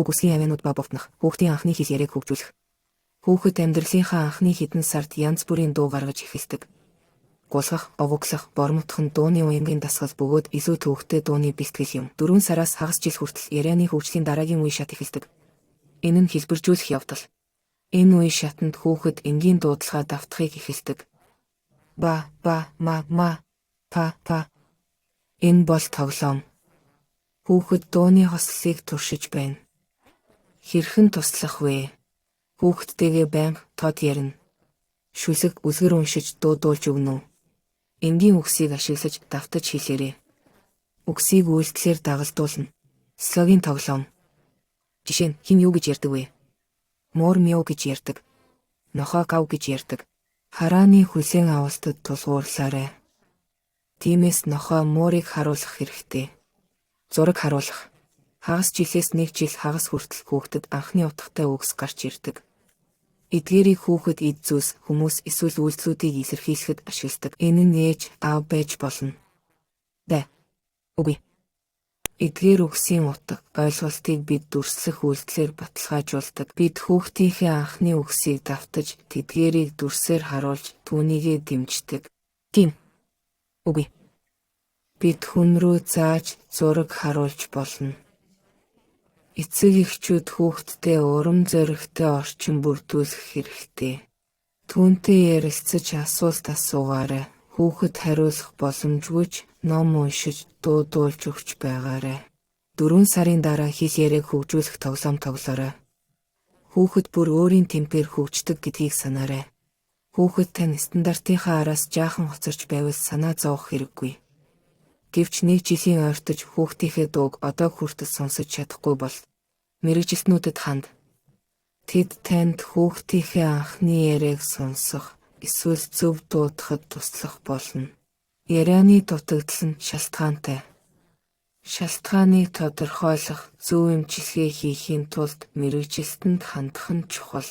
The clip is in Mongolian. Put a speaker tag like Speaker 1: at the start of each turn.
Speaker 1: Үг үсгийн авианууд ба бовтнох, хүүхдийн анхны хэл яриаг хөгжүүлэх. Хүүхэд амьдралынхаа анхны хэдэн сард янз бүрийн дуу гаргаж эхэлдэг. Гулгах, овоглох, бормотох нь дууны уянгийн дасгал бөгөөд илүү төвөгтэй дууны бэлтгэл юм. 4 сараас хагас жил хүртэл ярианы хөгжлийн дараагийн үе шат эхэлдэг. Энэ нь хэлбэржүүлэх явдал. Энэ үе шатанд хүүхэд энгийн дуудлагаа давтахыг эхэлдэг. Ба, ма, па. Энэ бол тоглоом. Хүүхэд дууны хослолыг туршиж байна. Хэрхэн туслах вэ? Хүүхдтэйгээ байнга тод ярина. Шүлэг үлгэр уншиж дуудуулж өгнө үү? Энгийн үгсийг ашиглаж давтаж хэлээрэй. Үгсийг үйлдэлээр дагалдуулна. Слогийн тоглоом. Жишээ нь хэн юу гэж ярьдаг вэ? Муур мяу гэж ярьдаг. Нохоо гав гэж ярьдаг. Харааны хүлээн авалтад тулгуурлаарай. Тиймээс нохоо муурыг харуулах хэрэгтэй. Зураг харуулах. Хагас жилээс 1 жил хагас хүртэл хүүхдэд анхны утгатай үгс гарч ирдэг. Эдгээрийг хүүхэд эд зүйлс, хүмүүс эсвэл үйлдэлүүдийг илэрхийлэхэд ашигладаг. Энэ нь ээж, аав байж болно. Үгүй. Эдгээр үгсийн утга, ойлголтыг бид дүрслэх үйлдэлээр баталгаажуулдаг. Бид хүүхдийнхээ анхны үгсийг давтаж, тэдгээрийг дүрсээр харуулж, түүнийгээ дэмждэг. Тийм. Үгүй. Бид хүн рүү зааж, зураг харуулж болно. Эцэг эхчүүд хүүхдтэй урам зоригтой орчин бүрдүүлэх хэрэгтэй. Түүнтэй ярилцаж асуулт асуугаарай. Хүүхэд хариулах боломжгүйч ном уншиж дуудуулж өгч байгаарай. 4 сарын дараа хэл яриаг хөгжүүлэх тоглоом тоглоорой. Хүүхэд бүр өөрийн темпээр хөгждөг гэдгийг санаарай. Хүүхэд тань стандартынхаа араас жаахан хоцорч байвал санаа зовох хэрэггүй. Гэвч 1 жилийн ойртож хүүхдийнхээ дууг одоо хүртэл сонсож чадахгүй бол мэргэжилтнүүдэд ханд. Тэд танд хүүхдийнхээ анхны яриаг сонсох, эсвэл зөв дуудахад туслах болно. Ярианы дутагдал нь шалтгаантай. Шалтгааныг тодорхойлох, зөв эмчилгээ хийхийн тулд мэргэжилтэнд хандах нь чухал.